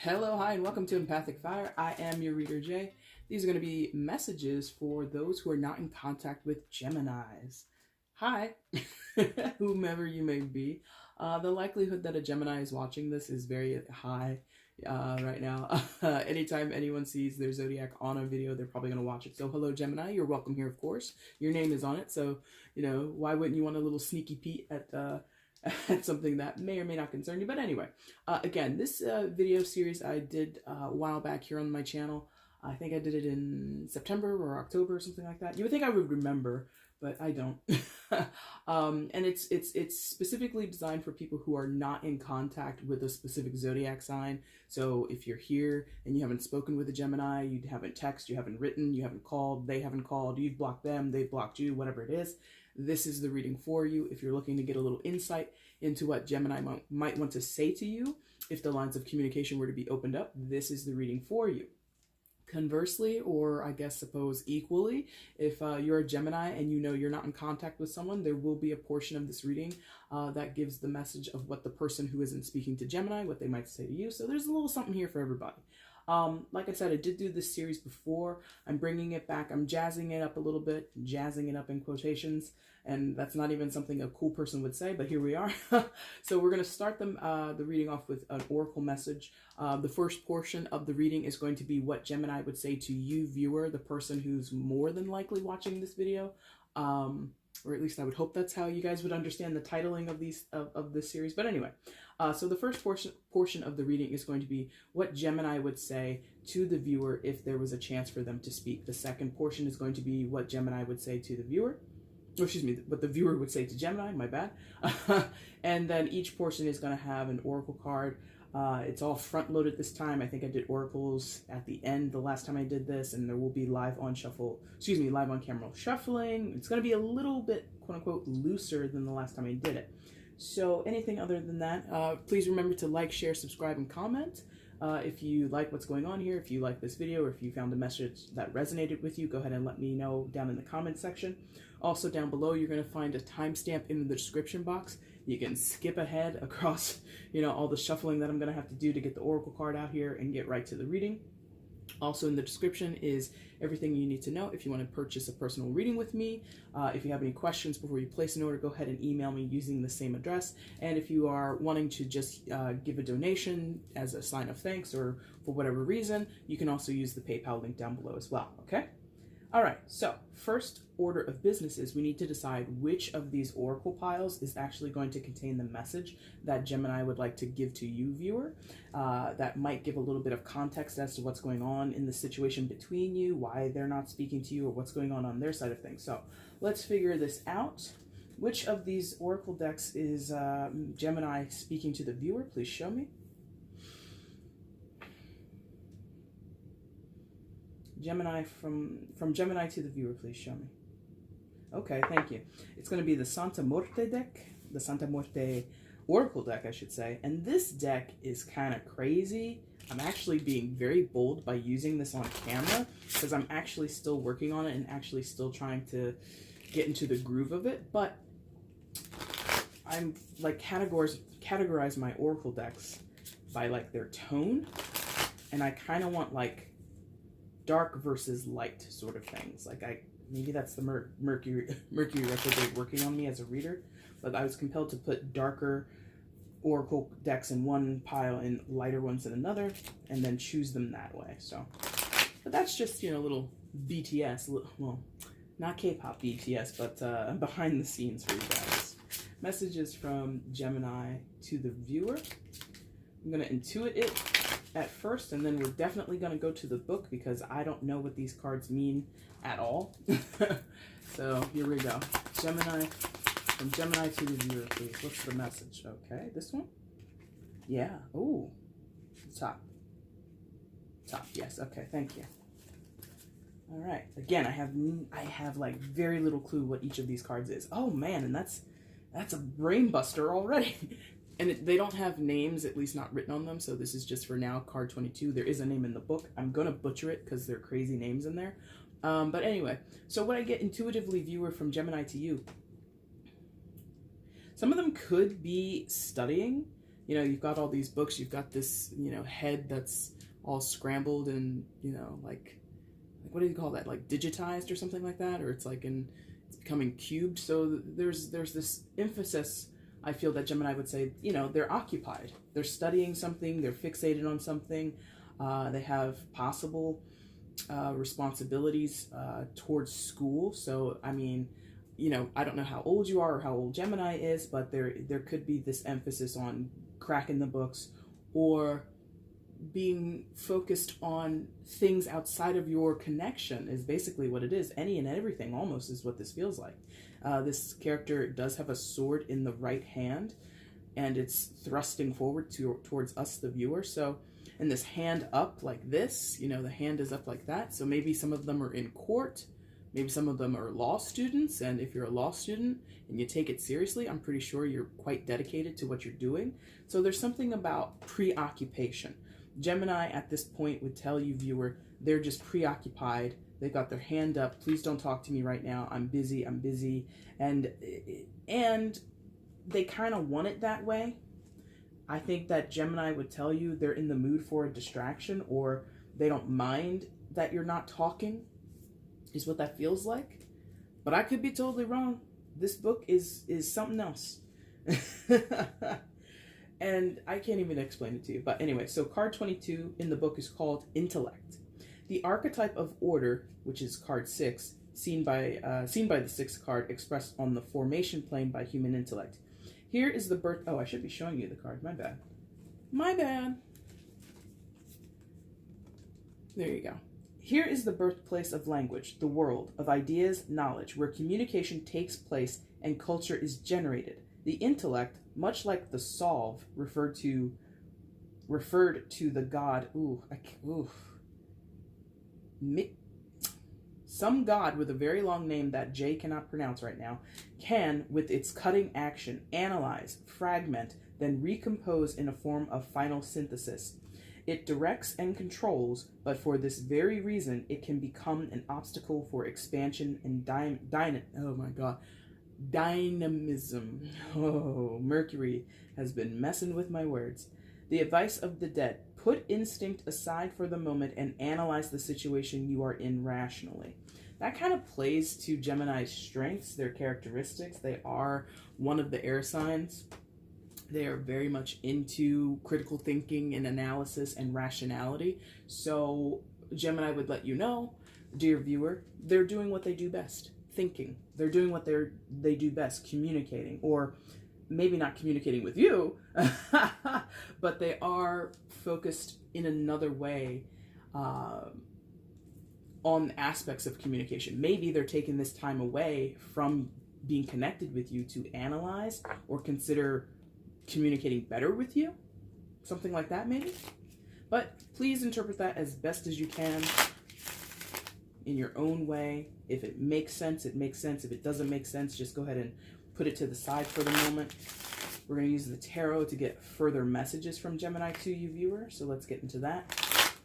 Hello, hi, and welcome to EmpathicFire. I am your reader, Jay. These are going to be messages for those who are not in contact with Geminis. Hi, whomever you may be. The likelihood that a Gemini is watching this is very high right now. Anytime anyone sees their zodiac on a video, they're probably going to watch it. So hello, Gemini. You're welcome here, of course. Your name is on it, so, why wouldn't you want a little sneaky peek at something that may or may not concern you. But anyway, again, this video series I did a while back here on my channel. I think I did it in September or October or something like that. You would think I would remember, but I don't. And it's specifically designed for people who are not in contact with a specific zodiac sign. So if you're here and you haven't spoken with a Gemini, you haven't texted, you haven't written, you haven't called, they haven't called, you've blocked them, they've blocked you, whatever it is, this is the reading for you. If you're looking to get a little insight into what Gemini might want to say to you, if the lines of communication were to be opened up, this is the reading for you. Conversely, or I guess suppose equally, if you're a Gemini and you know you're not in contact with someone, there will be a portion of this reading that gives the message of what the person who isn't speaking to Gemini, what they might say to you. So there's a little something here for everybody. Like I said, I did do this series before. I'm bringing it back. I'm jazzing it up a little bit, jazzing it up in quotations. And that's not even something a cool person would say, but here we are. So we're going to start the reading off with an oracle message. The first portion of the reading is going to be what Gemini would say to you, viewer, the person who's more than likely watching this video. Or at least I would hope that's how you guys would understand the titling of this series. But anyway, so the first portion of the reading is going to be what Gemini would say to the viewer if there was a chance for them to speak. The second portion is going to be what Gemini would say to the viewer. Or excuse me, what the viewer would say to Gemini, my bad. And then each portion is going to have an oracle card. It's all front loaded this time. I think I did oracles at the end the last time I did this, and there will be live on camera shuffling. It's going to be a little bit, quote unquote, looser than the last time I did it. So anything other than that, please remember to like, share, subscribe, and comment. If you like what's going on here, if you like this video, or if you found a message that resonated with you, go ahead and let me know down in the comment section. Also down below, you're going to find a timestamp in the description box. You can skip ahead across, all the shuffling that I'm going to have to do to get the oracle card out here and get right to the reading. Also in the description is everything you need to know if you want to purchase a personal reading with me. If you have any questions before you place an order, go ahead and email me using the same address. And if you are wanting to just give a donation as a sign of thanks or for whatever reason, you can also use the PayPal link down below as well, okay? All right, so first order of business is we need to decide which of these oracle piles is actually going to contain the message that Gemini would like to give to you, viewer. That might give a little bit of context as to what's going on in the situation between you, why they're not speaking to you, or what's going on their side of things. So let's figure this out. Which of these oracle decks is Gemini speaking to the viewer? Please show me. Gemini, from Gemini to the viewer, please show me. Okay, thank you. It's going to be the Santa Muerte deck, the Santa Muerte Oracle deck, I should say. And this deck is kind of crazy. I'm actually being very bold by using this on camera because I'm actually still working on it and actually still trying to get into the groove of it. But I'm like categorize my Oracle decks by like their tone, and I kind of want like dark versus light sort of things. Like maybe that's the Mercury retrograde working on me as a reader, but I was compelled to put darker oracle decks in one pile and lighter ones in another, and then choose them that way. So, but that's just little BTS, well, not K-pop BTS, but behind the scenes for you guys. Messages from Gemini to the viewer. I'm gonna intuit it at first, and then we're definitely going to go to the book because I don't know what these cards mean at all. So here we go. Gemini, from Gemini to the viewer, please. What's the message? Okay, this one? Yeah. Ooh. Top. Yes. Okay, thank you. All right. Again, I have like very little clue what each of these cards is. Oh man, and that's a brain buster already. And they don't have names, at least not written on them, so this is just for now, card 22. There is a name in the book. I'm going to butcher it because there are crazy names in there. But anyway, so what I get intuitively, viewer, from Gemini to you. Some of them could be studying. you know, you've got all these books, you've got this, you know, head that's all scrambled and, you know, like what do you call that? Like digitized or something like that, or it's becoming cubed. So there's this emphasis, I feel, that Gemini would say, you know, they're occupied, they're studying something, they're fixated on something, they have possible responsibilities towards school. So I mean, you know, I don't know how old you are or how old Gemini is, but there could be this emphasis on cracking the books or being focused on things outside of your connection is basically what it is. Any and everything almost is what this feels like. This character does have a sword in the right hand, and it's thrusting forward towards us, the viewer. So, and this hand up like this, you know, the hand is up like that. So maybe some of them are in court, maybe some of them are law students. And if you're a law student and you take it seriously, I'm pretty sure you're quite dedicated to what you're doing. So there's something about preoccupation. Gemini at this point would tell you, viewer, they're just preoccupied. They've got their hand up. Please don't talk to me right now. I'm busy. I'm busy. And they kind of want it that way. I think that Gemini would tell you they're in the mood for a distraction, or they don't mind that you're not talking, is what that feels like. But I could be totally wrong. This book is something else. And I can't even explain it to you. But anyway, so card 22 in the book is called Intellect. The archetype of order, which is card 6, seen by the sixth card, expressed on the formation plane by human intellect. Here is the birth... Oh, I should be showing you the card. My bad. My bad. There you go. Here is the birthplace of language, the world, of ideas, knowledge, where communication takes place and culture is generated. The intellect, much like the solve, referred to the god, some god with a very long name that Jay cannot pronounce right now, can, with its cutting action, analyze, fragment, then recompose in a form of final synthesis. It directs and controls, but for this very reason, it can become an obstacle for expansion and dynamism. Oh, Mercury has been messing with my words. The advice of the dead: put instinct aside for the moment and analyze the situation you are in rationally. That kind of plays to Gemini's strengths, their characteristics. They are one of the air signs. They are very much into critical thinking and analysis and rationality. So Gemini would let you know, dear viewer, they're doing what they do best. Thinking. They're doing what they do best, communicating, or maybe not communicating with you, but they are focused in another way on aspects of communication. Maybe they're taking this time away from being connected with you to analyze or consider communicating better with you. Something like that, maybe. But please interpret that as best as you can in your own way. If it makes sense, it makes sense. If it doesn't make sense, just go ahead and put it to the side for the moment. We're going to use the tarot to get further messages from Gemini to you, viewer. So let's get into that.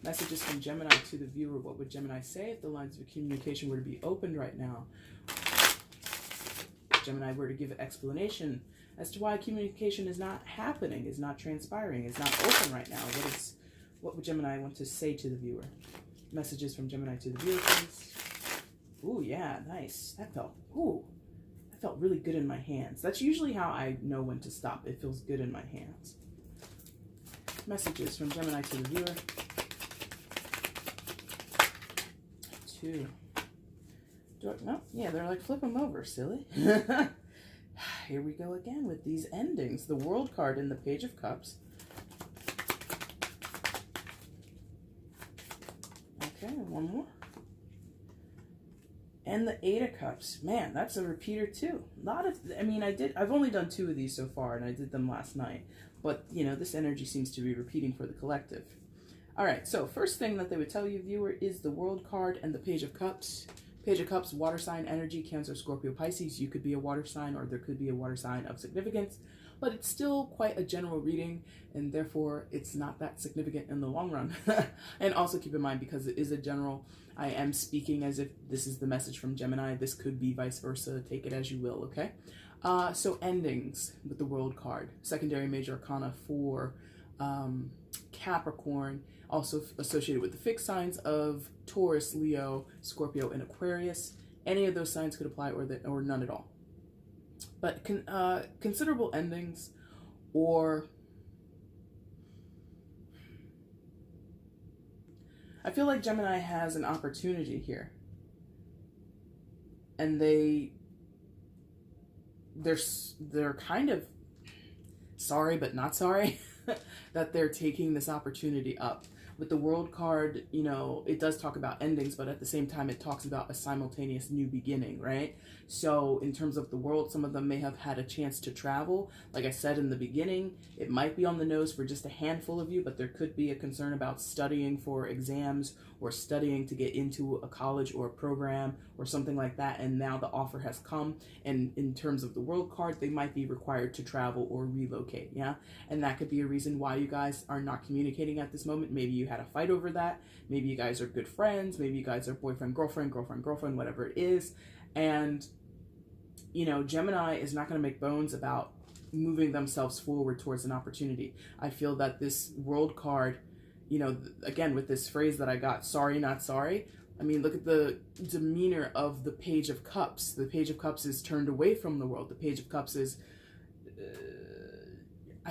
Messages from Gemini to the viewer. What would Gemini say if the lines of communication were to be opened right now? If Gemini were to give an explanation as to why communication is not happening, is not transpiring, is not open right now. What would Gemini want to say to the viewer? Messages from Gemini to the viewer, please. Ooh, yeah, nice. That felt really good in my hands. That's usually how I know when to stop. It feels good in my hands. Messages from Gemini to the viewer. 2. No, yeah, they're like, flip them over, silly. Here we go again with these endings. The World card in the Page of Cups. Okay, one more. And the 8 of Cups. Man, that's a repeater too. I've only done 2 of these so far, and I did them last night. But, you know, this energy seems to be repeating for the collective. All right, so first thing that they would tell you, viewer, is the World card and the Page of Cups. Page of Cups, water sign energy, Cancer, Scorpio, Pisces. You could be a water sign, or there could be a water sign of significance, but it's still quite a general reading, and therefore it's not that significant in the long run. And also keep in mind, because it is a general, I am speaking as if this is the message from Gemini. This could be vice versa. Take it as you will, okay? So endings with the World card, secondary major arcana for Capricorn, also associated with the fixed signs of Taurus, Leo, Scorpio, and Aquarius. Any of those signs could apply, or none at all. But considerable endings, or I feel like Gemini has an opportunity here, and they're kind of sorry but not sorry that they're taking this opportunity up. With the World card, you know, it does talk about endings, but at the same time it talks about a simultaneous new beginning, right? So in terms of the World, some of them may have had a chance to travel. Like I said in the beginning, it might be on the nose for just a handful of you, but there could be a concern about studying for exams or studying to get into a college or a program or something like that, and now the offer has come, and in terms of the World card, they might be required to travel or relocate, yeah? And that could be a reason why you guys are not communicating at this moment. Maybe you had a fight over that. Maybe you guys are good friends. Maybe you guys are boyfriend, girlfriend, whatever it is. And, you know, Gemini is not going to make bones about moving themselves forward towards an opportunity. I feel that this World card, you know, again, with this phrase that I got, sorry, not sorry. I mean, look at the demeanor of the Page of Cups. The Page of Cups is turned away from the World. The Page of Cups is...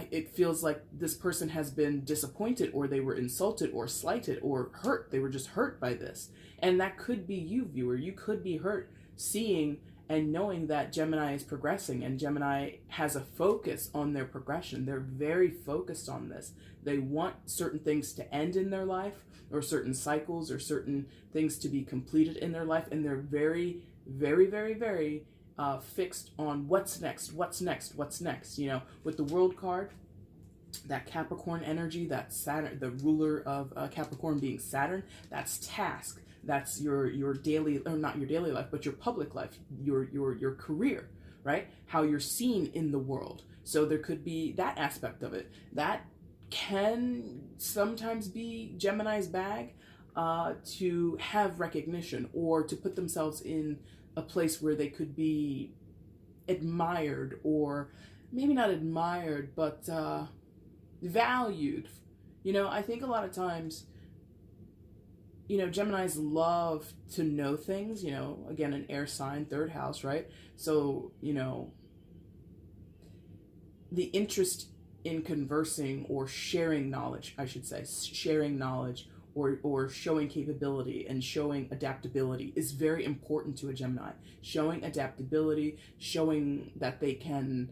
it feels like this person has been disappointed, or they were insulted or slighted or hurt. They were just hurt by this. And that could be you, viewer. You could be hurt seeing and knowing that Gemini is progressing, and Gemini has a focus on their progression. They're very focused on this. They want certain things to end in their life, or certain cycles, or certain things to be completed in their life. And they're very, very, very, very fixed on what's next, you know. With the World card, that Capricorn energy, that Saturn, the ruler of Capricorn being Saturn, that's task. That's your daily, or not your daily life, but your public life, your career, right? How you're seen in the world. So there could be that aspect of it. That can sometimes be Gemini's bag, to have recognition, or to put themselves in a place where they could be admired, or maybe not admired, but valued. You know, I think a lot of times, you know, Geminis love to know things, you know, again, an air sign, third house, right? So, you know, the interest in conversing or sharing knowledge, I should say, sharing knowledge, or showing capability and showing adaptability is very important to a Gemini. Showing adaptability, showing that they can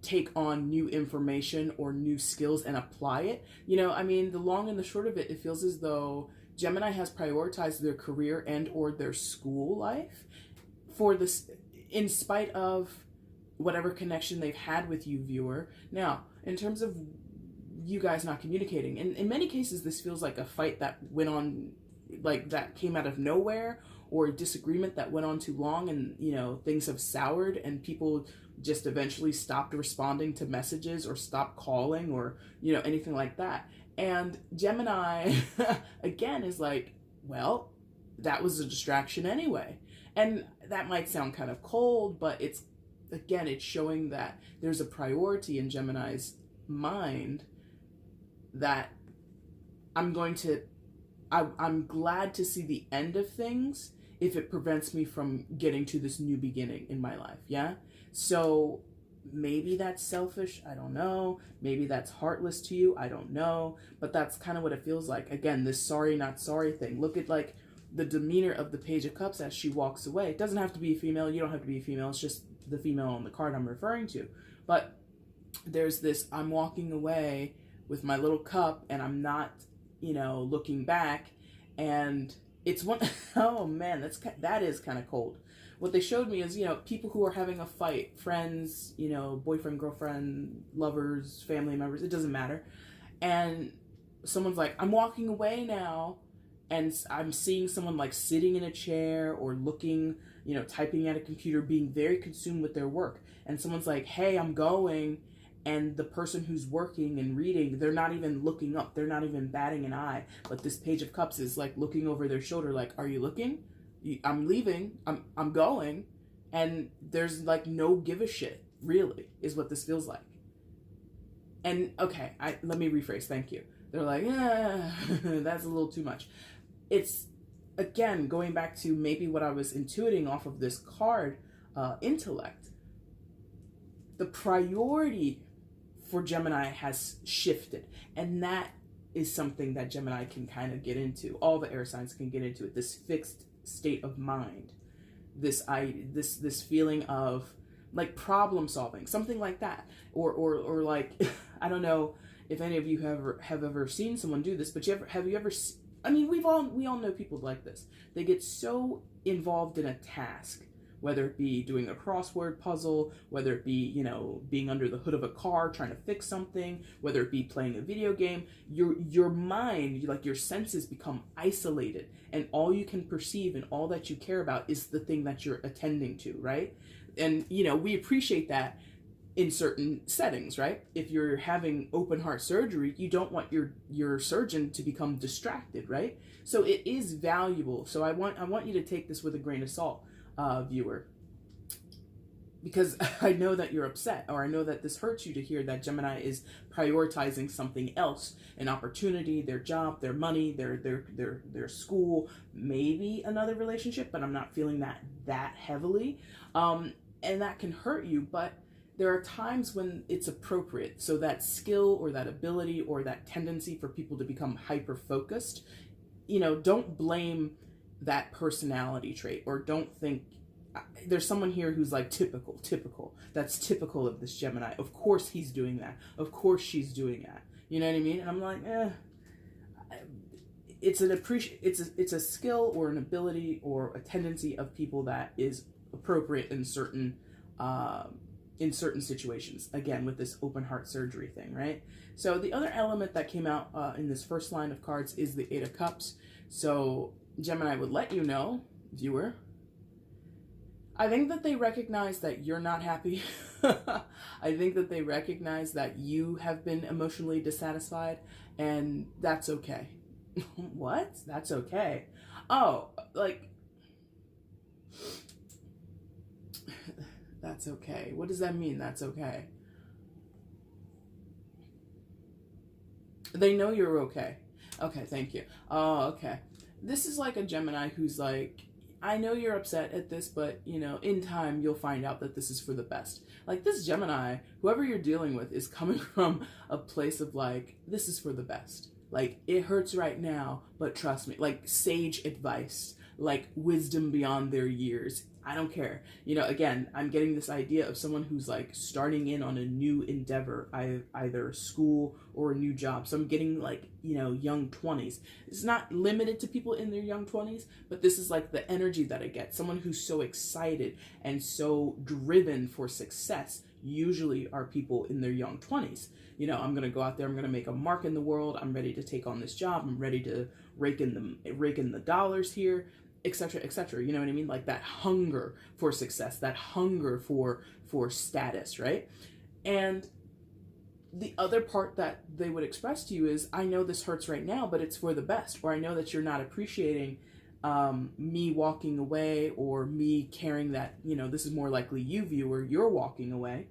take on new information or new skills and apply it. You know, I mean, the long and the short of it, it feels as though Gemini has prioritized their career and or their school life for this, in spite of whatever connection they've had with you, viewer. Now, in terms of you guys not communicating, in many cases, this feels like a fight that went on, like that came out of nowhere, or a disagreement that went on too long, and, you know, things have soured and people just eventually stopped responding to messages or stopped calling, or, you know, anything like that. And Gemini, again, is like, well, that was a distraction anyway. And that might sound kind of cold, but it's, again, it's showing that there's a priority in Gemini's mind that I'm glad to see the end of things if it prevents me from getting to this new beginning in my life, yeah? So maybe that's selfish, I don't know. Maybe that's heartless to you, I don't know. But that's kind of what it feels like. Again, this sorry, not sorry thing. Look at, like, the demeanor of the Page of Cups as she walks away. It doesn't have to be a female, you don't have to be a female, it's just the female on the card I'm referring to. But there's this, I'm walking away with my little cup, and I'm not, you know, looking back. And it's one, oh man, that is kind of cold. What they showed me is, you know, people who are having a fight, friends, you know, boyfriend, girlfriend, lovers, family members, it doesn't matter. And someone's like, I'm walking away now, and I'm seeing someone like sitting in a chair or looking, you know, typing at a computer, being very consumed with their work. And someone's like, hey, I'm going. And the person who's working and reading, they're not even looking up. They're not even batting an eye. But this Page of Cups is like looking over their shoulder, like, are you looking? I'm leaving. I'm going. And there's like no give a shit. really, is what this feels like. And okay, let me rephrase, thank you. They're like, that's a little too much. It's, again, going back to maybe what I was intuiting off of this card, intellect. The priority for Gemini has shifted, and that is something that Gemini can kind of get into. All the air signs can get into it. This fixed state of mind, this feeling of like problem solving, something like that, or like I don't know if any of you have ever seen someone do this, but have you ever? I mean, we all know people like this. They get so involved in a task, whether it be doing a crossword puzzle, whether it be, you know, being under the hood of a car trying to fix something, whether it be playing a video game, your mind, like your senses become isolated, and all you can perceive and all that you care about is the thing that you're attending to, right? And, you know, we appreciate that in certain settings, right? If you're having open heart surgery, you don't want your surgeon to become distracted, right? So it is valuable. So I want you to take this with a grain of salt, viewer, because I know that you're upset, or I know that this hurts you to hear that Gemini is prioritizing something else, an opportunity, their job, their money, their school, maybe another relationship, but I'm not feeling that heavily. And that can hurt you, but there are times when it's appropriate. So that skill or that ability or that tendency for people to become hyper-focused, you know, don't blame that personality trait, or don't think there's someone here who's like typical. That's typical of this Gemini. Of course he's doing that. Of course she's doing that. You know what I mean? And I'm like, it's a skill or an ability or a tendency of people that is appropriate in certain situations. Again, with this open heart surgery thing, right? So the other element that came out in this first line of cards is the Eight of Cups. So Gemini would let you know, viewer, I think that they recognize that you're not happy. I think that they recognize that you have been emotionally dissatisfied, and that's okay. What? That's okay. Oh, like, that's okay. What does that mean, that's okay? They know you're okay. Okay, thank you. Oh, okay. This is like a Gemini who's like, I know you're upset at this, but, you know, in time, you'll find out that this is for the best. Like, this Gemini, whoever you're dealing with, is coming from a place of, like, this is for the best. Like, it hurts right now, but trust me. Like, sage advice. Like, wisdom beyond their years. I don't care. You know, again, I'm getting this idea of someone who's, like, starting in on a new endeavor, either school or a new job. So I'm getting, like, you know, young 20s. It's not limited to people in their young 20s, but this is, like, the energy that I get. Someone who's so excited and so driven for success usually are people in their young 20s. You know, I'm going to go out there, I'm going to make a mark in the world, I'm ready to take on this job, I'm ready to rake in the dollars here, etc., etc. You know what I mean? Like that hunger for success, that hunger for status, right? And the other part that they would express to you is, I know this hurts right now, but it's for the best. Or I know that you're not appreciating me walking away, or me caring that, you know, this is more likely you, viewer, you're walking away.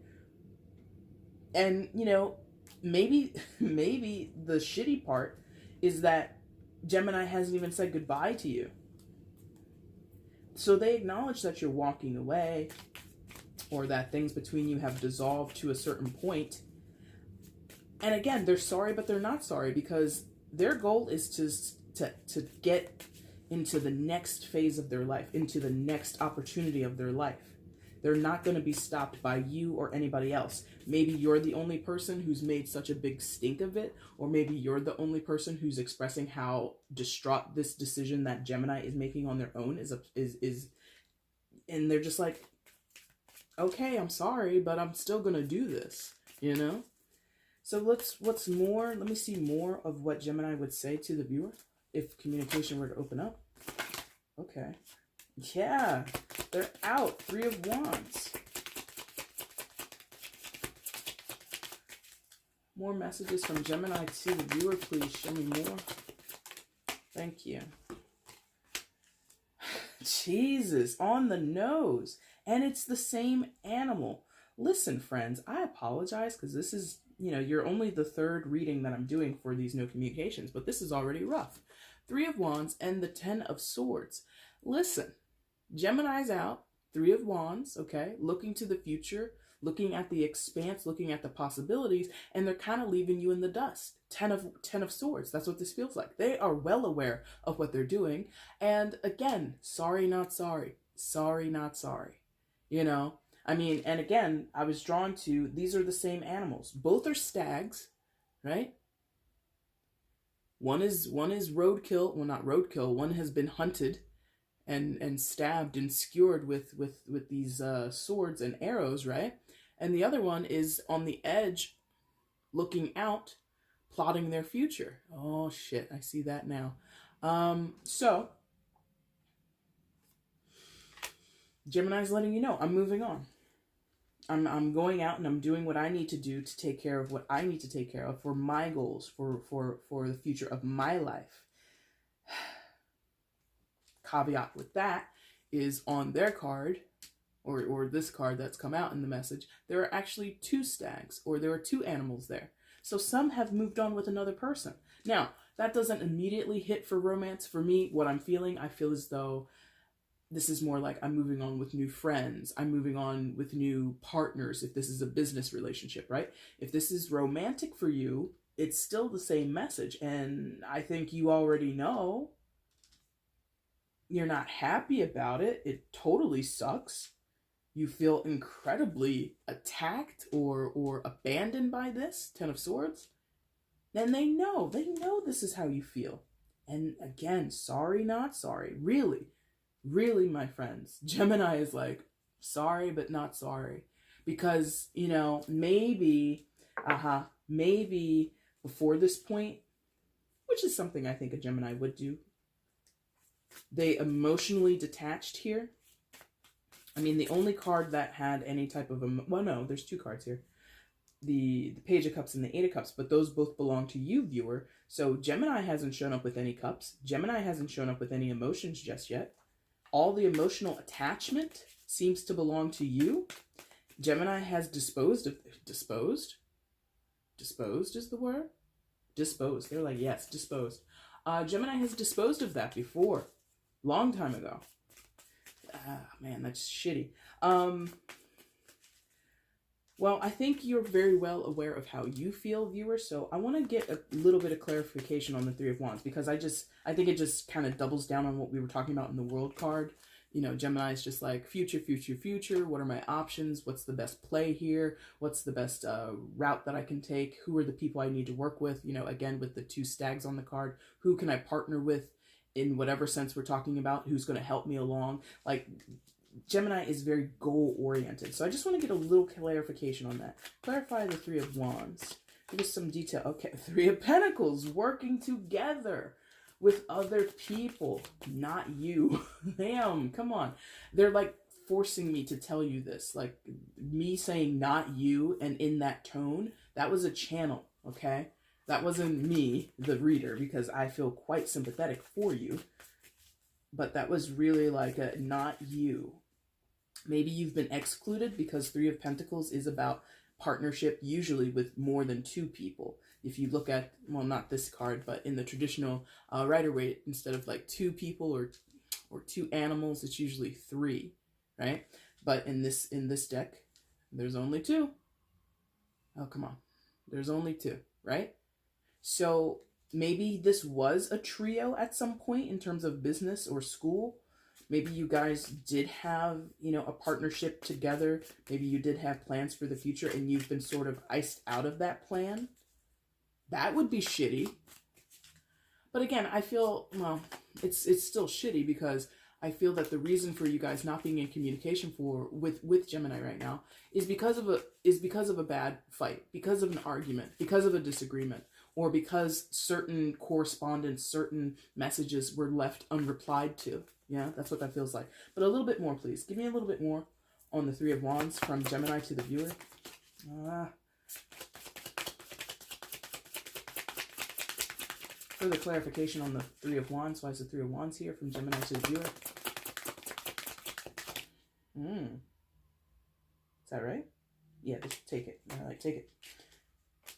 And, you know, maybe the shitty part is that Gemini hasn't even said goodbye to you. So they acknowledge that you're walking away, or that things between you have dissolved to a certain point. And again, they're sorry, but they're not sorry, because their goal is to get into the next phase of their life, into the next opportunity of their life. They're not going to be stopped by you or anybody else. Maybe you're the only person who's made such a big stink of it, or maybe you're the only person who's expressing how distraught this decision that Gemini is making on their own is, and they're just like, okay, I'm sorry, but I'm still going to do this, you know? So what's more, let me see more of what Gemini would say to the viewer if communication were to open up. Okay. Yeah, they're out. 3 of Wands. More messages from Gemini to the viewer, please. Show me more. Thank you. Jesus, on the nose. And it's the same animal. Listen, friends, I apologize because this is, you're only the third reading that I'm doing for these no communications, but this is already rough. Three of Wands and the 10 of Swords. Listen, Gemini's out, Three of Wands, okay, looking to the future, looking at the expanse, looking at the possibilities, and they're kind of leaving you in the dust. 10 of Swords, that's what this feels like. They are well aware of what they're doing, and again, sorry, not sorry. Sorry, not sorry. I mean, and again, I was drawn to, these are the same animals. Both are stags, right? One is roadkill, well, not roadkill, one has been hunted and stabbed and skewered with these swords and arrows, right? And the other one is on the edge, looking out, plotting their future. Oh shit, I see that now. So Gemini's letting you know, I'm moving on. I'm going out and I'm doing what I need to do to take care of what I need to take care of for my goals, for the future of my life. Caveat with that is on their card, or this card that's come out in the message, there are actually two stags, or there are two animals there. So some have moved on with another person. Now, that doesn't immediately hit for romance. For me, what I'm feeling, I feel as though this is more like I'm moving on with new friends. I'm moving on with new partners if this is a business relationship, right? If this is romantic for you, it's still the same message. And I think you already know you're not happy about it. It totally sucks. You feel incredibly attacked or abandoned by this 10 of Swords. Then they know this is how you feel. And again, sorry, not sorry. Really, my friends, Gemini is like, sorry, but not sorry. Because, maybe before this point, which is something I think a Gemini would do, they emotionally detached here. I mean, the only card that had any type of, well, no, there's two cards here. The Page of Cups and the Eight of Cups, but those both belong to you, viewer. So Gemini hasn't shown up with any cups. Gemini hasn't shown up with any emotions just yet. All the emotional attachment seems to belong to you. Gemini has disposed is the word? Disposed. They're like, yes, disposed. Gemini has disposed of that before. Long time ago. Man, that's shitty. Well, I think you're very well aware of how you feel, viewer, so I want to get a little bit of clarification on the Three of Wands, because I think it just kind of doubles down on what we were talking about in the World card. Gemini is just like, future, what are my options? What's the best play here? What's the best route that I can take? Who are the people I need to work with? Again, with the two stags on the card, who can I partner with in whatever sense we're talking about? Who's going to help me along? Like, Gemini is very goal-oriented. So I just want to get a little clarification on that. Clarify the Three of Wands. Give us some detail. Okay, Three of Pentacles, working together with other people, not you. Damn, come on. They're like forcing me to tell you this. Like, me saying not you and in that tone, that was a channel, okay? That wasn't me, the reader, because I feel quite sympathetic for you. But that was really like a not you. Maybe you've been excluded because Three of Pentacles is about partnership, usually with more than two people. If you look at, well, not this card, but in the traditional Rider-Waite, instead of like two people or two animals, it's usually three, right? But in this deck, there's only two. Oh, come on. There's only two, right? So maybe this was a trio at some point in terms of business or school. Maybe you guys did have, a partnership together. Maybe you did have plans for the future and you've been sort of iced out of that plan. That would be shitty. But again, I feel, well, it's still shitty because I feel that the reason for you guys not being in communication with Gemini right now is because of a bad fight, because of an argument, because of a disagreement, or because certain correspondence, certain messages were left unreplied to. Yeah, that's what that feels like. But a little bit more, please. Give me a little bit more on the Three of Wands from Gemini to the viewer. Further clarification on the Three of Wands. Why is the Three of Wands here from Gemini to the viewer? Is that right? Yeah, just take it. All right, take it.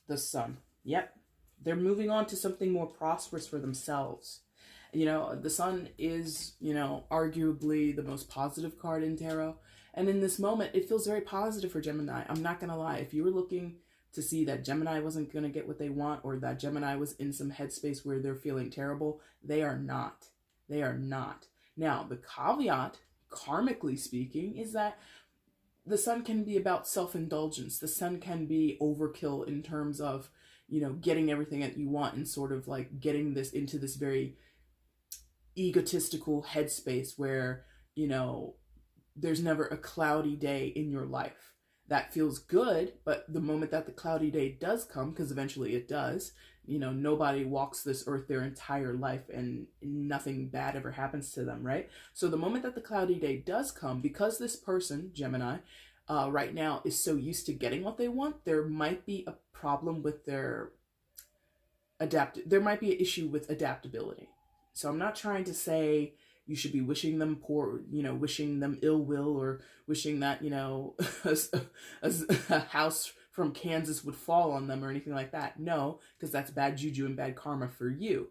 The Sun. Yep. They're moving on to something more prosperous for themselves. You know, the Sun is, you know, arguably the most positive card in tarot. And in this moment, it feels very positive for Gemini. I'm not going to lie. If you were looking to see that Gemini wasn't going to get what they want, or that Gemini was in some headspace where they're feeling terrible, they are not. They are not. Now, the caveat, karmically speaking, is that the Sun can be about self-indulgence. The Sun can be overkill in terms of, you know, getting everything that you want and sort of like getting this into this very egotistical headspace where, you know, there's never a cloudy day in your life. That feels good, but the moment that the cloudy day does come, because eventually it does, you know, nobody walks this earth their entire life and nothing bad ever happens to them, right? So the moment that the cloudy day does come, because this person, Gemini, right now is so used to getting what they want, there might be a problem with their there might be an issue with adaptability. So I'm not trying to say you should be wishing them poor, you know, wishing them ill will, or wishing that, you know, a house from Kansas would fall on them or anything like that. No, because that's bad juju and bad karma for you.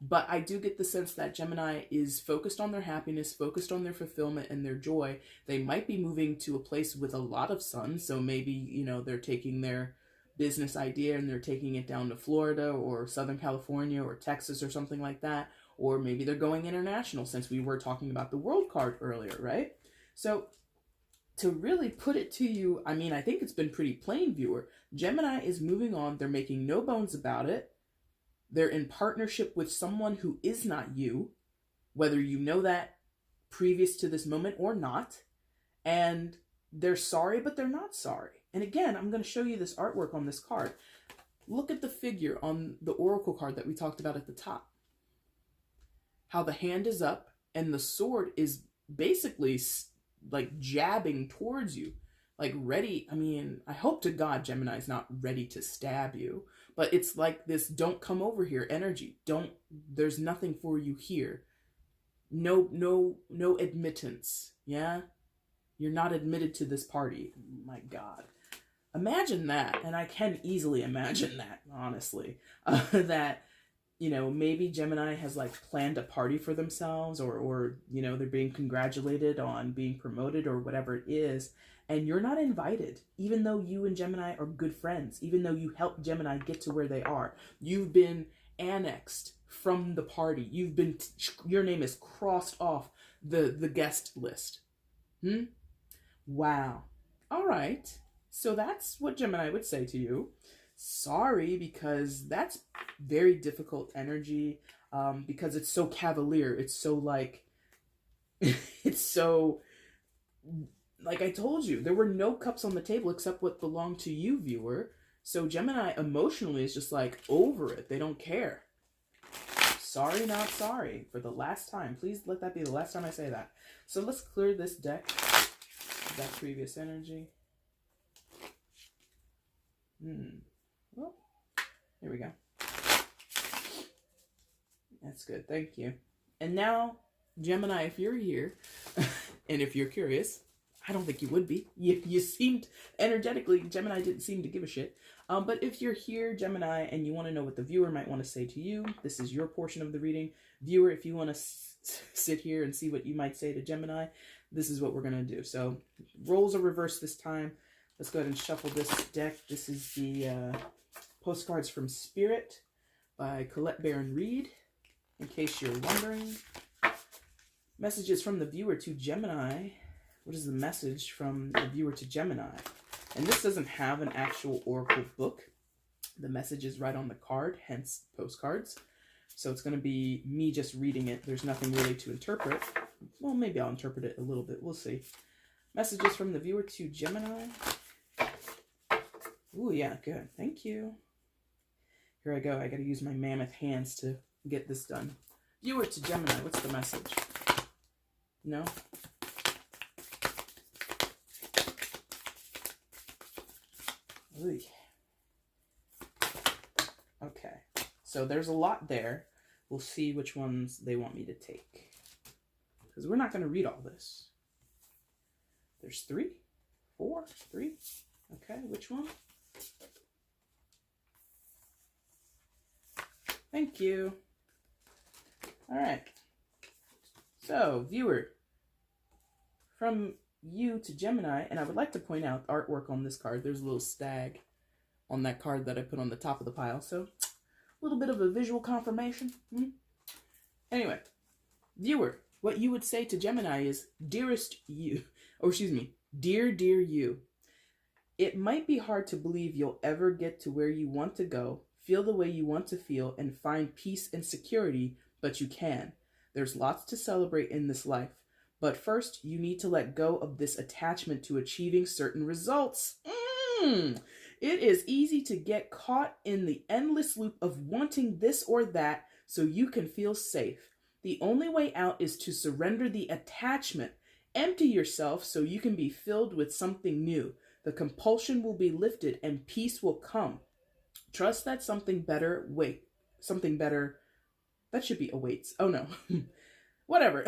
But I do get the sense that Gemini is focused on their happiness, focused on their fulfillment and their joy. They might be moving to a place with a lot of sun. So maybe, you know, they're taking their business idea and they're taking it down to Florida or Southern California or Texas or something like that. Or maybe they're going international, since we were talking about the World card earlier, right? So to really put it to you, I mean, I think it's been pretty plain, viewer. Gemini is moving on. They're making no bones about it. They're in partnership with someone who is not you, whether you know that previous to this moment or not. And they're sorry, but they're not sorry. And again, I'm going to show you this artwork on this card. Look at the figure on the Oracle card that we talked about at the top. How the hand is up and the sword is basically like jabbing towards you, like ready. I mean, I hope to God Gemini's not ready to stab you, but it's like this don't come over here energy. There's nothing for you here. No admittance. Yeah. You're not admitted to this party. My God. Imagine that. And I can easily imagine that, honestly, that, you know, maybe Gemini has like planned a party for themselves, or, you know, they're being congratulated on being promoted or whatever it is. And you're not invited, even though you and Gemini are good friends, even though you helped Gemini get to where they are. You've been annexed from the party. You've been, your name is crossed off the guest list. Wow. All right. So that's what Gemini would say to you. Sorry, because that's very difficult energy, because it's so cavalier. It's so like, it's so, like I told you, there were no cups on the table except what belonged to you, viewer. So Gemini emotionally is just like over it. They don't care. Sorry, not sorry. For the last time. Please let that be the last time I say that. So let's clear this deck of that previous energy. Well, here we go. That's good. Thank you. And now, Gemini, if you're here, and if you're curious, I don't think you would be. You seemed, energetically, Gemini didn't seem to give a shit. But if you're here, Gemini, and you want to know what the viewer might want to say to you, this is your portion of the reading. Viewer, if you want to sit here and see what you might say to Gemini, this is what we're going to do. So, roles are reversed this time. Let's go ahead and shuffle this deck. This is the Postcards from Spirit by Colette Baron Reed, in case you're wondering. Messages from the viewer to Gemini. What is the message from the viewer to Gemini? And this doesn't have an actual oracle book. The message is right on the card, hence postcards. So it's going to be me just reading it. There's nothing really to interpret. Well, maybe I'll interpret it a little bit. We'll see. Messages from the viewer to Gemini. Ooh, yeah, good. Thank you. Here I go. I got to use my mammoth hands to get this done. Viewer to Gemini, what's the message? No? Ooh. Okay. So there's a lot there. We'll see which ones they want me to take. Because we're not going to read all this. There's 3, 4, 3. Okay, which one? Thank you. All right. So, viewer, from you to Gemini, and I would like to point out artwork on this card. There's a little stag on that card that I put on the top of the pile. So, a little bit of a visual confirmation. Anyway, viewer, what you would say to Gemini is, dearest you, or excuse me, dear you. It might be hard to believe you'll ever get to where you want to go, feel the way you want to feel, and find peace and security, but you can. There's lots to celebrate in this life. But first, you need to let go of this attachment to achieving certain results. It is easy to get caught in the endless loop of wanting this or that so you can feel safe. The only way out is to surrender the attachment. Empty yourself so you can be filled with something new. The compulsion will be lifted and peace will come. Trust that something better that should be awaits. Oh no. Whatever.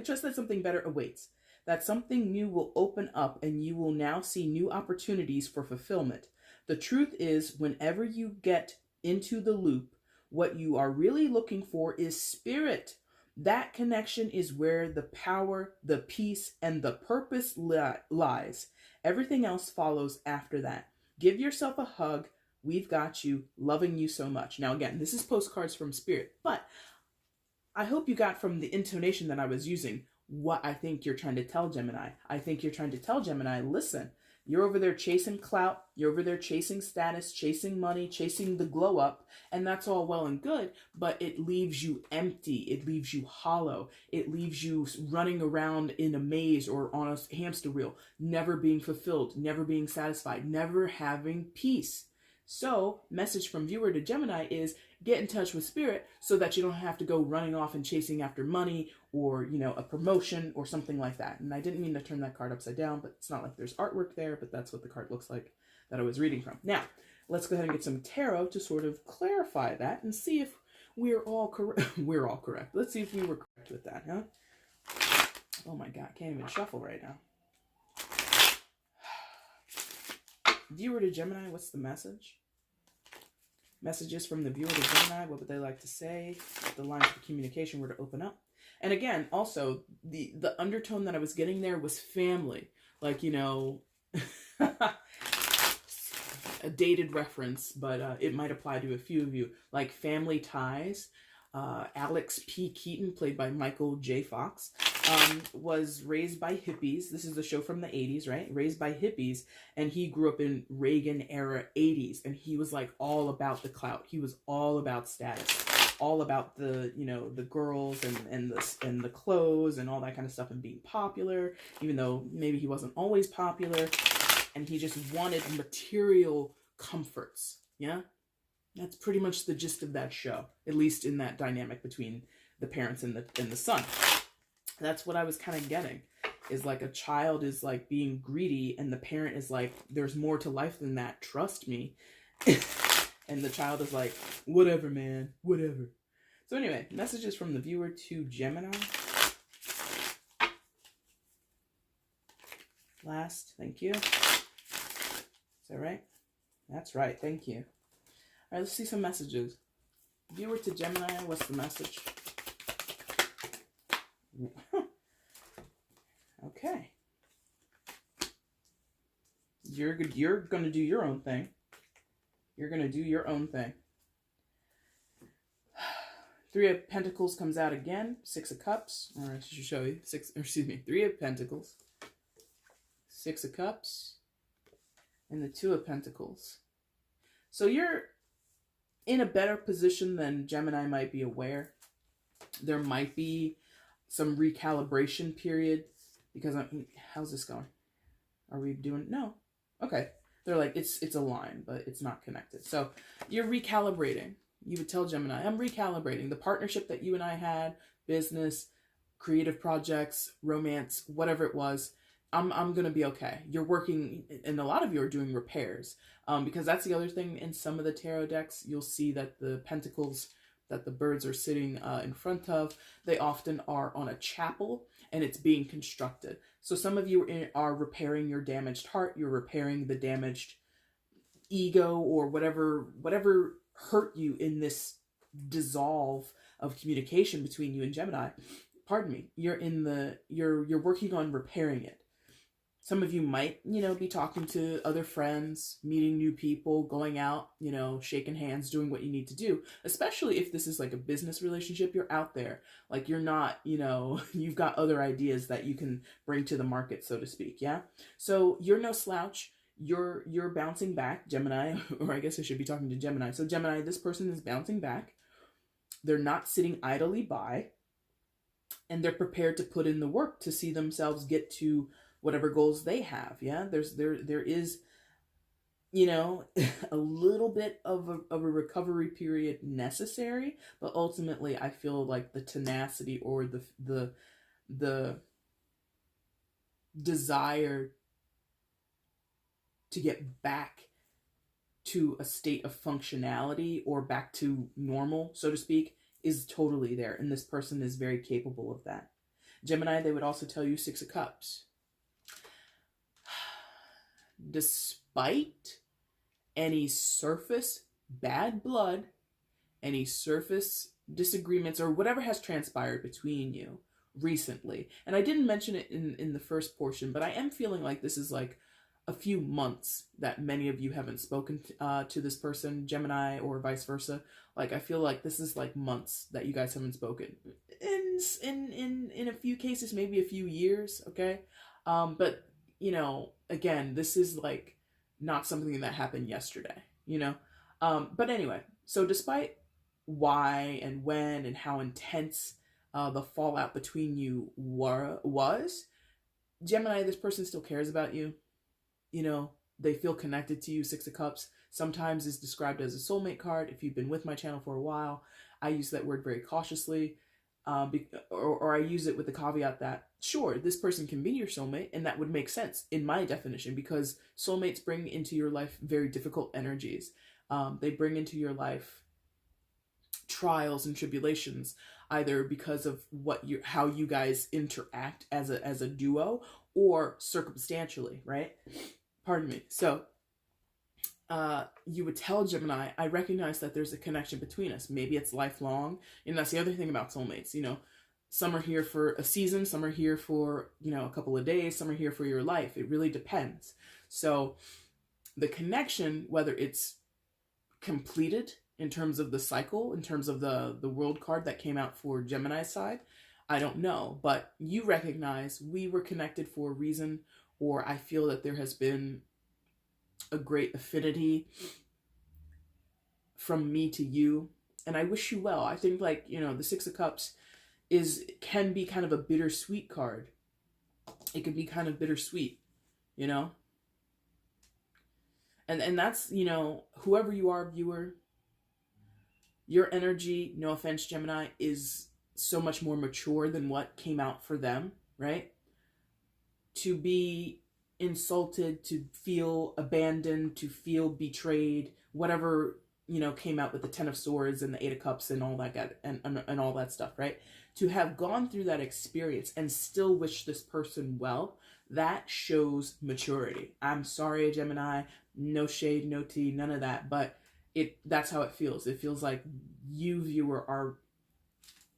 Trust that something better awaits. That something new will open up and you will now see new opportunities for fulfillment. The truth is, whenever you get into the loop, what you are really looking for is spirit. That connection is where the power, the peace, and the purpose lies. Everything else follows after that. Give yourself a hug. We've got you. Loving you so much. Now, again, this is postcards from spirit, but I hope you got from the intonation that I was using what I think you're trying to tell Gemini. I think you're trying to tell Gemini, listen, you're over there chasing clout, you're over there chasing status, chasing money, chasing the glow up, and that's all well and good, but it leaves you empty, it leaves you hollow, it leaves you running around in a maze or on a hamster wheel, never being fulfilled, never being satisfied, never having peace. So, message from viewer to Gemini is get in touch with spirit so that you don't have to go running off and chasing after money or, a promotion or something like that. And I didn't mean to turn that card upside down, but it's not like there's artwork there, but that's what the card looks like that I was reading from. Now, let's go ahead and get some tarot to sort of clarify that and see if we're all correct. We're all correct. Let's see if we were correct with that, huh? Oh my God, can't even shuffle right now. Viewer to Gemini, what's the message? Messages from the viewer to Gemini, what would they like to say? If the lines of communication were to open up. And again, also, the undertone that I was getting there was family. Like, a dated reference, but it might apply to a few of you. Like Family Ties. Alex P. Keaton, played by Michael J. Fox, was raised by hippies. This is the show from the 80s, right? Raised by hippies, and he grew up in Reagan-era 80s, and he was like all about the clout. He was all about status, all about the, the girls and the clothes and all that kind of stuff and being popular, even though maybe he wasn't always popular, and he just wanted material comforts, yeah? That's pretty much the gist of that show, at least in that dynamic between the parents and the son. That's what I was kind of getting, is like a child is like being greedy and the parent is like, there's more to life than that, trust me. And the child is like, whatever, man, whatever. So anyway, messages from the viewer to Gemini. Last, thank you. Is that right? That's right, thank you. All right, let's see some messages. Viewer to Gemini, what's the message? Okay. You're going to do your own thing. You're going to do your own thing. Three of Pentacles comes out again. Six of Cups. All right, I should show you. Three of Pentacles. Six of Cups. And the Two of Pentacles. So you're in a better position than Gemini might be aware. There might be some recalibration period because how's this going? Are we doing? No. Okay. They're like, it's a line, but it's not connected. So you're recalibrating. You would tell Gemini, I'm recalibrating. The partnership that you and I had, business, creative projects, romance, whatever it was, I'm going to be okay. You're working, and a lot of you are doing repairs. Because that's the other thing in some of the tarot decks, you'll see that the pentacles that the birds are sitting in front of, they often are on a chapel. and it's being constructed. So some of you are repairing your damaged heart, you're repairing the damaged ego, or whatever hurt you in this dissolve of communication between you and Gemini. Pardon me. You're working on repairing it. Some of you might, be talking to other friends, meeting new people, going out, shaking hands, doing what you need to do. Especially if this is like a business relationship, you're out there. Like you're not, you've got other ideas that you can bring to the market, so to speak. Yeah. So you're no slouch. You're bouncing back, Gemini, or I guess I should be talking to Gemini. So Gemini, this person is bouncing back. They're not sitting idly by, and they're prepared to put in the work to see themselves get to whatever goals they have. Yeah, there is, a little bit of a recovery period necessary, but ultimately I feel like the tenacity or the desire to get back to a state of functionality or back to normal, so to speak, is totally there. And this person is very capable of that. Gemini, they would also tell you 6 of Cups. Despite any surface bad blood, any surface disagreements, or whatever has transpired between you recently, and I didn't mention it in the first portion, but I am feeling like this is like a few months that many of you haven't spoken to this person, Gemini, or vice versa. Like I feel like this is like months that you guys haven't spoken. In a few cases, maybe a few years, okay? But again, this is like not something that happened yesterday, But anyway, so despite why and when and how intense the fallout between you was, Gemini, this person still cares about you. They feel connected to you. 6 of Cups sometimes is described as a soulmate card. If you've been with my channel for a while, I use that word very cautiously, or I use it with the caveat that, sure, this person can be your soulmate, and that would make sense in my definition, because soulmates bring into your life very difficult energies. They bring into your life trials and tribulations, either because of how you guys interact as a duo, or circumstantially, right? Pardon me. So you would tell Gemini, I recognize that there's a connection between us. Maybe it's lifelong. And that's the other thing about soulmates. Some are here for a season, some are here for, a couple of days, some are here for your life. It really depends. So the connection, whether it's completed in terms of the cycle, in terms of the world card that came out for Gemini's side, I don't know. But you recognize we were connected for a reason, or I feel that there has been a great affinity from me to you, and I wish you well. I think the 6 of Cups can be kind of a bittersweet card. It can be kind of bittersweet, and that's, whoever you are, viewer, your energy, no offense, Gemini, is so much more mature than what came out for them, right? To be insulted, to feel abandoned, to feel betrayed, whatever, came out with the 10 of Swords and the 8 of Cups and all that, and all that stuff, right? To have gone through that experience and still wish this person well, that shows maturity. I'm sorry, Gemini, no shade, no tea, none of that, but that's how it feels. It feels like you, viewer, are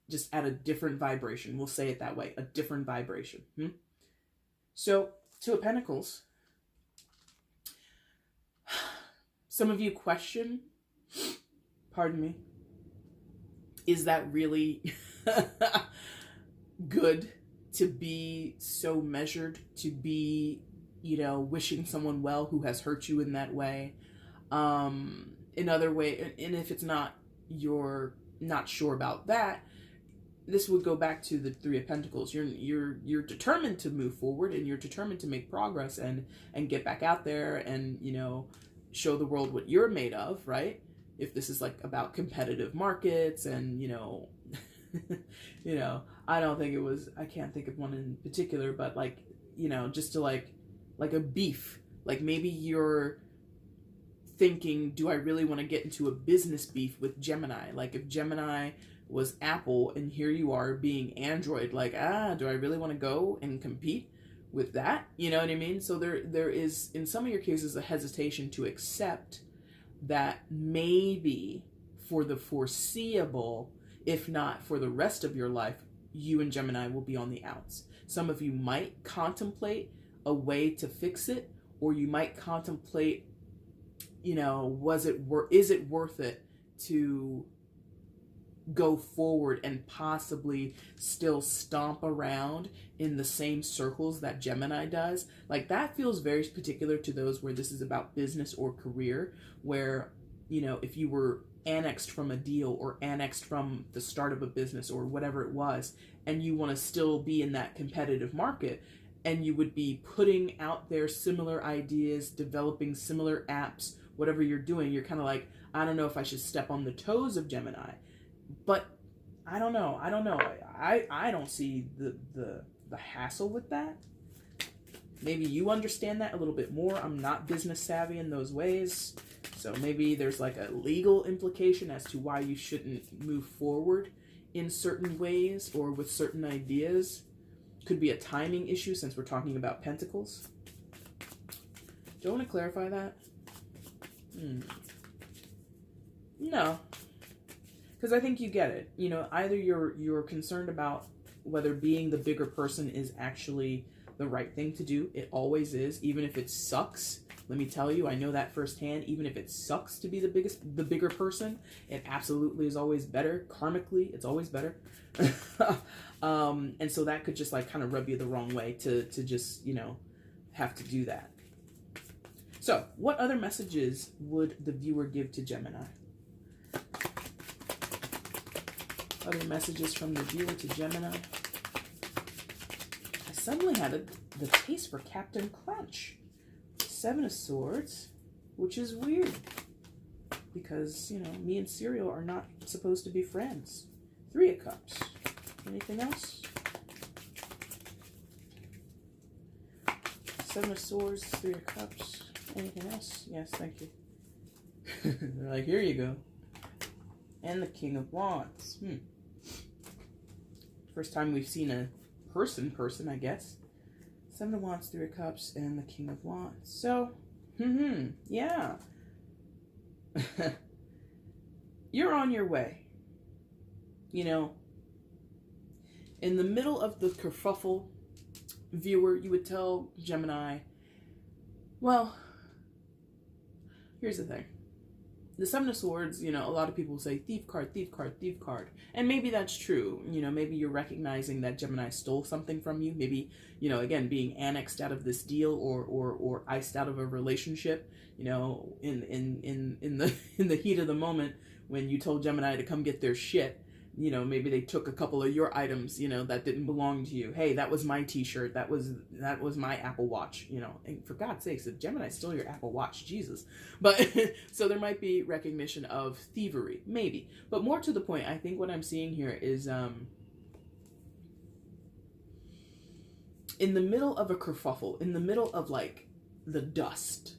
just at a different vibration. We'll say it that way, a different vibration. So, 2 of Pentacles. Some of you question, pardon me, is that really good to be so measured, to be, wishing someone well who has hurt you in that way? In other way, and if it's not, you're not sure about that, this would go back to the 3 of Pentacles. You're determined to move forward, and you're determined to make progress and get back out there and, show the world what you're made of, right? If this is like about competitive markets and, I don't think it was, I can't think of one in particular, but like, just to like a beef, like maybe you're thinking, do I really want to get into a business beef with Gemini? Like if Gemini was Apple, and here you are being Android. Like, do I really want to go and compete with that? You know what I mean? So there is, in some of your cases, a hesitation to accept that maybe for the foreseeable, if not for the rest of your life, you and Gemini will be on the outs. Some of you might contemplate a way to fix it, or you might contemplate, is it worth it to go forward and possibly still stomp around in the same circles that Gemini does? Like, that feels very particular to those where this is about business or career, where, if you were annexed from a deal or annexed from the start of a business or whatever it was, and you want to still be in that competitive market, and you would be putting out there similar ideas, developing similar apps, whatever you're doing, you're kind of like, I don't know if I should step on the toes of Gemini. But I don't know. I don't see the hassle with that. Maybe you understand that a little bit more. I'm not business savvy in those ways. So maybe there's like a legal implication as to why you shouldn't move forward in certain ways or with certain ideas. Could be a timing issue since we're talking about pentacles. Do you want to clarify that? No. Because I think you get it. Either you're concerned about whether being the bigger person is actually the right thing to do. It always is, even if it sucks. Let me tell you, I know that firsthand. Even if it sucks to be the bigger person, it absolutely is always better. Karmically, it's always better. And so that could just like kind of rub you the wrong way to just, have to do that. So what other messages would the viewer give to Gemini? Other messages from the viewer to Gemini. I suddenly had the taste for Captain Crunch. Seven of Swords, which is weird. Because, me and cereal are not supposed to be friends. Three of Cups. Anything else? Seven of Swords, Three of Cups. Anything else? Yes, thank you. They're like, here you go. And the King of Wands. First time we've seen a person, I guess. Seven of Wands, Three of Cups, and the King of Wands. So, yeah. You're on your way. In the middle of the kerfuffle, viewer, you would tell Gemini, well, here's the thing. The Seven of Swords, a lot of people say thief card, thief card, thief card. And maybe that's true. Maybe you're recognizing that Gemini stole something from you. Maybe, again, being annexed out of this deal or iced out of a relationship, in the heat of the moment when you told Gemini to come get their shit. Maybe they took a couple of your items, that didn't belong to you. Hey, that was my t-shirt. That was my Apple Watch, and for God's sakes, if Gemini stole your Apple Watch, Jesus. But so there might be recognition of thievery, maybe. But more to the point, I think what I'm seeing here is in the middle of a kerfuffle, in the middle of like the dust,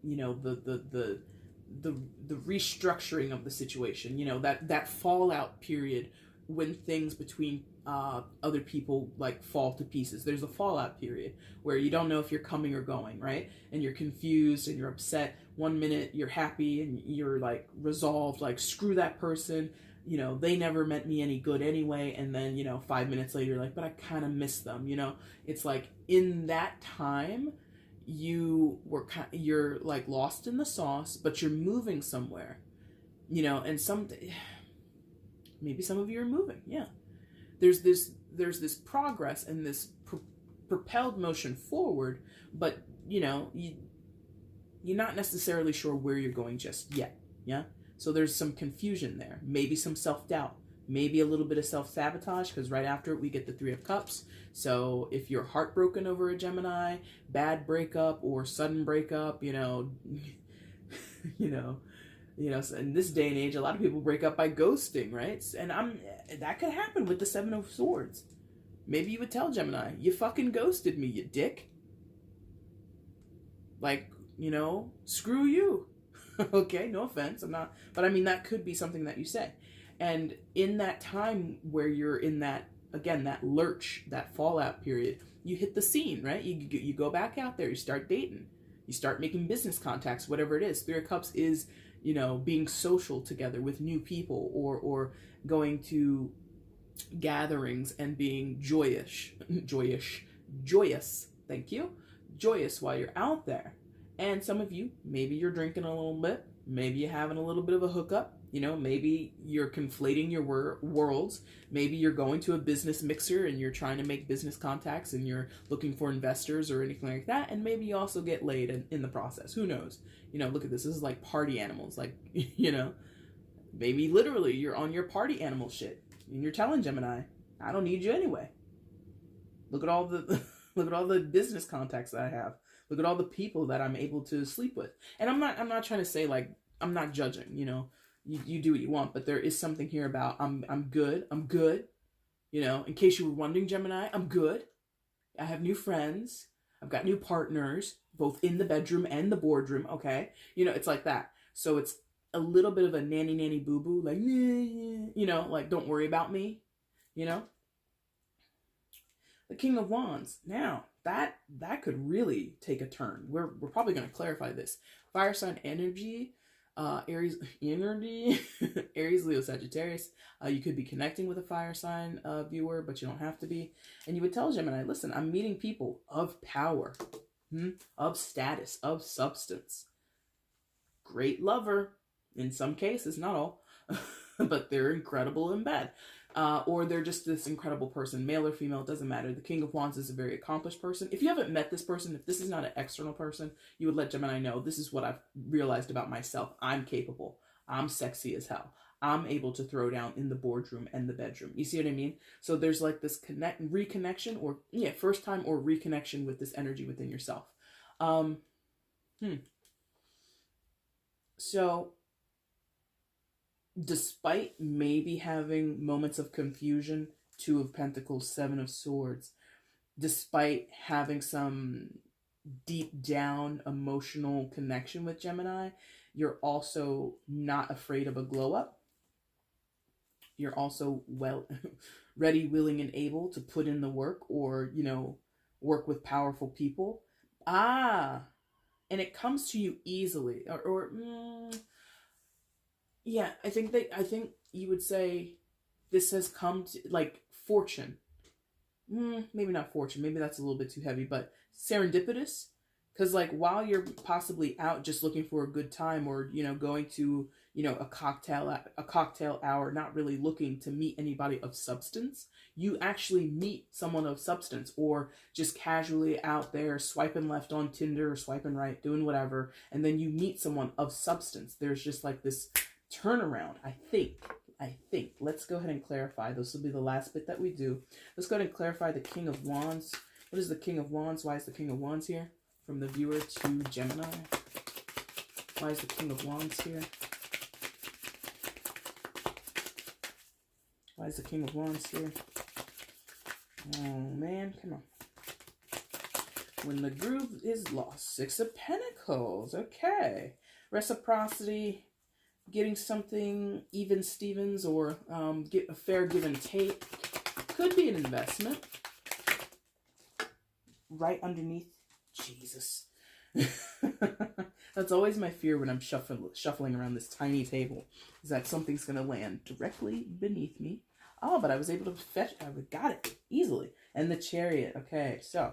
the restructuring of the situation, that fallout period when things between other people like fall to pieces. There's a fallout period where you don't know if you're coming or going, right? And you're confused and you're upset. 1 minute you're happy and you're like resolved, like screw that person, they never meant me any good anyway. And then 5 minutes later you're like, but I kind of miss them. It's like in that time you're like lost in the sauce, but you're moving somewhere, and maybe some of you are moving. Yeah. There's this progress and this propelled motion forward, but you're not necessarily sure where you're going just yet. Yeah. So there's some confusion there, maybe some self-doubt, maybe a little bit of self-sabotage, because right after it we get the Three of Cups. So if you're heartbroken over a Gemini, bad breakup or sudden breakup, so in this day and age, a lot of people break up by ghosting, right? And that could happen with the Seven of Swords. Maybe you would tell Gemini, you fucking ghosted me, you dick. Like, screw you. Okay, no offense, I'm not, but I mean, that could be something that you say. And in that time where you're in that, again, that lurch, that fallout period, you hit the scene, right? You go back out there, you start dating, you start making business contacts, whatever it is. Three of Cups is, you know, being social together with new people, or going to gatherings and being joyous, thank you, joyous while you're out there. And some of you, maybe you're drinking a little bit, maybe you're having a little bit of a hookup, you know, maybe you're conflating your worlds, maybe you're going to a business mixer and you're trying to make business contacts and you're looking for investors or anything like that, and maybe you also get laid in the process. Who knows? You know, look at this. This is like party animals. Like, you know, maybe literally you're on your party animal shit and you're telling Gemini, I don't need you anyway. Look at all the look at all the business contacts that I have. Look at all the people that I'm able to sleep with. And I'm not trying to say, like, I'm not judging, you know. You do what you want, but there is something here about I'm good. You know, in case you were wondering, Gemini, I'm good. I have new friends. I've got new partners, both in the bedroom and the boardroom, okay? You know, it's like that. So it's a little bit of a nanny boo-boo, like, you know, like, don't worry about me, you know? The King of Wands. Now, that could really take a turn. We're probably going to clarify this. Fire sign energy, Aries energy, Aries, Leo, Sagittarius. You could be connecting with a fire sign viewer, but you don't have to be. And you would tell Gemini, listen, I'm meeting people of power, of status, of substance. Great lover, in some cases, not all, but they're incredible in bed. Or they're just this incredible person, male or female, it doesn't matter. The King of Wands is a very accomplished person. If you haven't met this person, if this is not an external person, you would let Gemini know, this is what I've realized about myself. I'm capable. I'm sexy as hell. I'm able to throw down in the boardroom and the bedroom. You see what I mean? So there's like this reconnection, or first time or reconnection with this energy within yourself. So despite maybe having moments of confusion, Two of Pentacles, Seven of Swords, despite having some deep down emotional connection with Gemini, you're also not afraid of a glow up. You're also ready, willing, and able to put in the work, or, you know, work with powerful people. And it comes to you easily, yeah, I think you would say this has come to, like, fortune. Maybe not fortune. Maybe that's a little bit too heavy, but serendipitous. Because, like, while you're possibly out just looking for a good time, or, you know, going to, you know, a cocktail hour, not really looking to meet anybody of substance, you actually meet someone of substance, or just casually out there swiping left on Tinder or swiping right, doing whatever, and then you meet someone of substance. There's just like this turnaround, I think. Let's go ahead and clarify. This will be the last bit that we do. Let's go ahead and clarify the King of Wands. What is the King of Wands? Why is the King of Wands here? From the viewer to Gemini. Why is the King of Wands here? Why is the King of Wands here? Oh, man, come on. When the groove is lost. Six of Pentacles. Okay. Reciprocity. Getting something even Stevens, or get a fair give and take. Could be an investment. Right underneath. Jesus. That's always my fear when I'm shuffling around this tiny table, is that something's going to land directly beneath me. Oh, but I was able to fetch. I got it easily. And the Chariot. Okay, so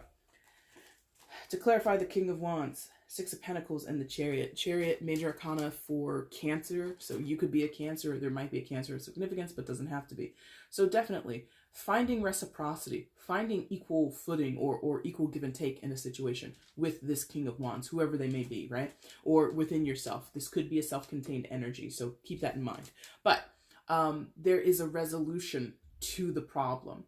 to clarify the King of Wands, Six of Pentacles and the Chariot. Chariot, major arcana for Cancer. So you could be a Cancer. There might be a Cancer of significance, but doesn't have to be. So definitely finding reciprocity, finding equal footing, or equal give and take in a situation with this King of Wands, whoever they may be, right? Or within yourself. This could be a self-contained energy, so keep that in mind. But there is a resolution to the problem.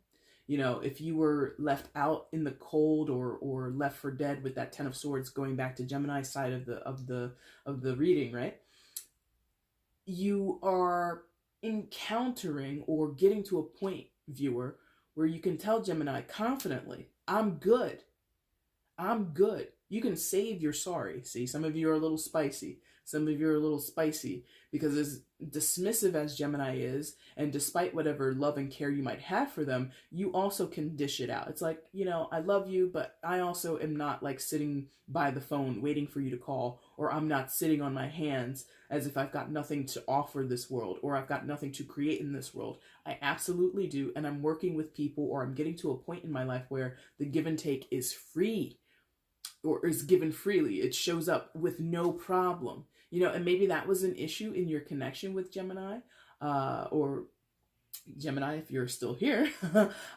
You know, if you were left out in the cold, or left for dead with that Ten of Swords, going back to Gemini's side of the reading, right? You are encountering or getting to a point, viewer, where you can tell Gemini confidently, I'm good. I'm good. You can save your sorry. See, some of you are a little spicy. Some of you are a little spicy, because as dismissive as Gemini is, and despite whatever love and care you might have for them, you also can dish it out. It's like, I love you, but I also am not like sitting by the phone waiting for you to call, or I'm not sitting on my hands as if I've got nothing to offer this world, or I've got nothing to create in this world. I absolutely do, and I'm working with people, or I'm getting to a point in my life where the give and take is free, or is given freely. It shows up with no problem. And maybe that was an issue in your connection with Gemini, or Gemini, if you're still here,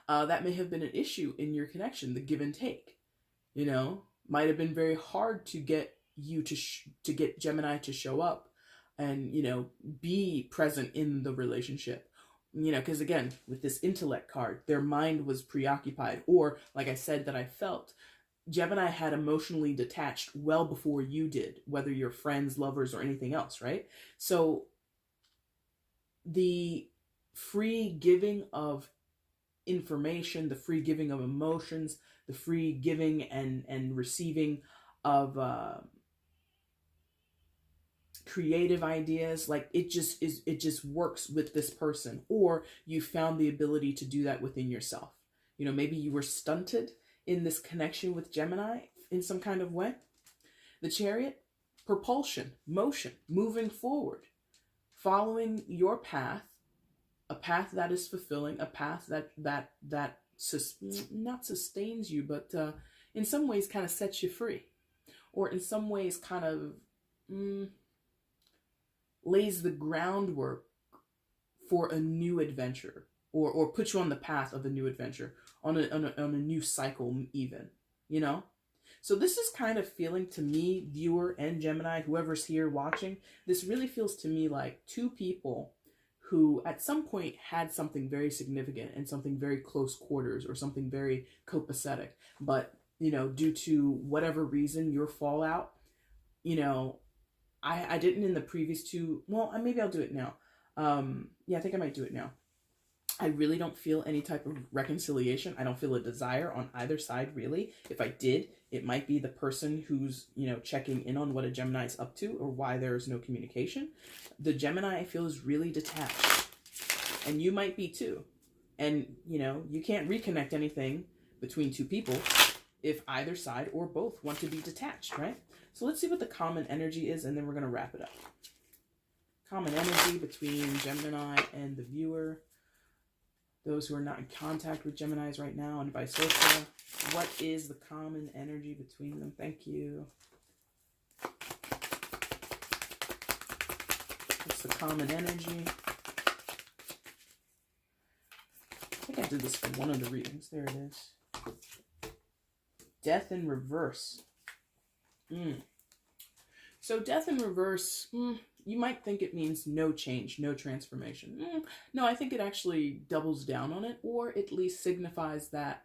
that may have been an issue in your connection, the give and take. Might have been very hard to get you to get Gemini to show up and, be present in the relationship. Because again, with this intellect card, their mind was preoccupied, or like I said, that I felt Gemini had emotionally detached well before you did, whether you're friends, lovers, or anything else, right? So the free giving of information, the free giving of emotions, the free giving and receiving of creative ideas, like it just works with this person, or you found the ability to do that within yourself. Maybe you were stunted in this connection with Gemini in some kind of way. The Chariot, propulsion, motion, moving forward, following your path, a path that is fulfilling, a path that not sustains you, but in some ways kind of sets you free, or in some ways kind of lays the groundwork for a new adventure, or puts you on the path of a new adventure, on a new cycle even, So this is kind of feeling to me, viewer and Gemini, whoever's here watching, this really feels to me like two people who at some point had something very significant and something very close quarters, or something very copacetic, but, due to whatever reason, your fallout, I didn't in the previous two, well, maybe I'll do it now. Yeah, I think I might do it now. I really don't feel any type of reconciliation. I don't feel a desire on either side, really. If I did, it might be the person who's, checking in on what a Gemini is up to, or why there is no communication. The Gemini, I feel, is really detached. And you might be too. And, you can't reconnect anything between two people if either side or both want to be detached, right? So let's see what the common energy is, and then we're going to wrap it up. Common energy between Gemini and the viewer. Those who are not in contact with Geminis right now, and vice versa. What is the common energy between them? Thank you. What's the common energy? I think I did this for one of the readings. There it is. Death in reverse. So death in reverse, you might think it means no change, no transformation. No, I think it actually doubles down on it, or at least signifies that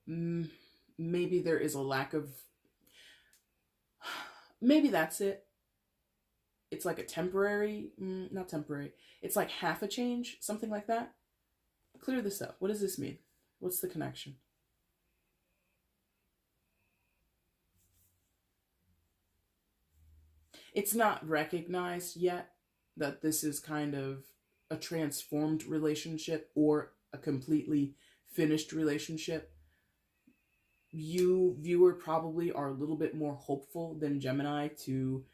maybe there is a lack of, maybe that's it. It's like a temporary, not temporary, it's like half a change, something like that. Clear this up. What does this mean? What's the connection? It's not recognized yet that this is kind of a transformed relationship or a completely finished relationship. You, viewer, probably are a little bit more hopeful than Gemini to,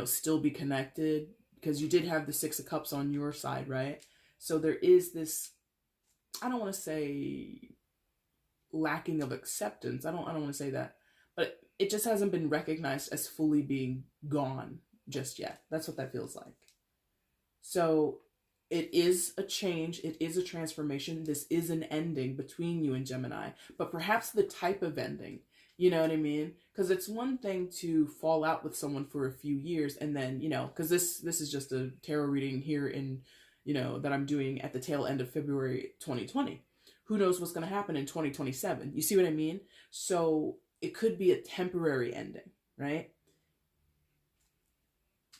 still be connected, because you did have the Six of Cups on your side, right? So there is this, I don't want to say lacking of acceptance. I don't want to say that, but it just hasn't been recognized as fully being gone just yet. That's what that feels like. So it is a change. It is a transformation. This is an ending between you and Gemini, but perhaps the type of ending, you know what I mean? Because it's one thing to fall out with someone for a few years and then, because this is just a tarot reading here in, that I'm doing at the tail end of February 2020. Who knows what's going to happen in 2027? You see what I mean? So it could be a temporary ending, right?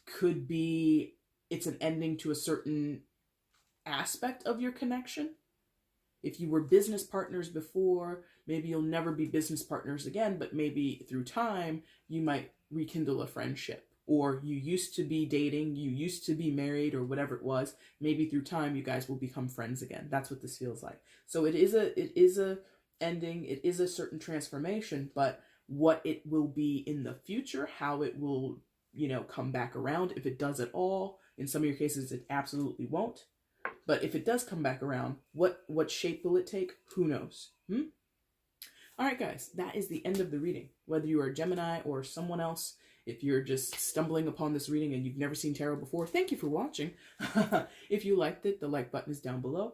Could be it's an ending to a certain aspect of your connection. If you were business partners before, maybe you'll never be business partners again, but maybe through time, you might rekindle a friendship or you used to be dating, you used to be married, or whatever it was. Maybe through time you guys will become friends again. That's what this feels like. So it is a ending, it is a certain transformation, but what it will be in the future, how it will, come back around, if it does at all. In some of your cases it absolutely won't. But if it does come back around, what shape will it take? Who knows? All right, guys, that is the end of the reading. Whether you are a Gemini or someone else, if you're just stumbling upon this reading and you've never seen tarot before, thank you for watching. If you liked it, the like button is down below.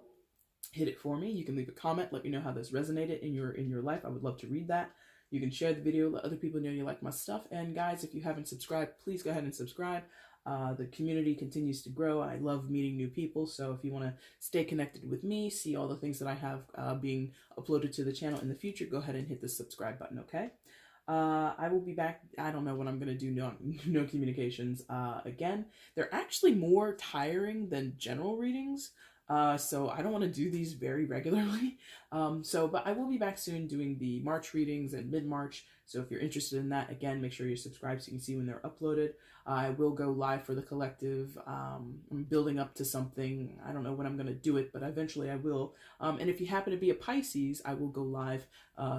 Hit it for me. You can leave a comment. Let me know how this resonated in your life. I would love to read that. You can share the video. Let other people know you like my stuff. And guys, if you haven't subscribed, please go ahead and subscribe. The community continues to grow. I love meeting new people. So if you want to stay connected with me, see all the things that I have being uploaded to the channel in the future, go ahead and hit the subscribe button, okay? I will be back. I don't know when I'm going to do no communications again. They're actually more tiring than general readings. So I don't want to do these very regularly. But I will be back soon doing the March readings and mid-March. So if you're interested in that, again, make sure you're subscribed so you can see when they're uploaded. I will go live for the collective. I'm building up to something. I don't know when I'm going to do it, but eventually I will. And if you happen to be a Pisces, I will go live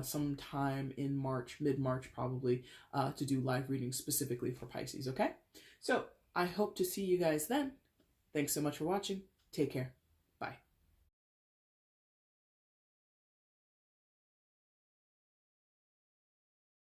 sometime in March, mid-March probably, to do live readings specifically for Pisces, okay? So I hope to see you guys then. Thanks so much for watching. Take care.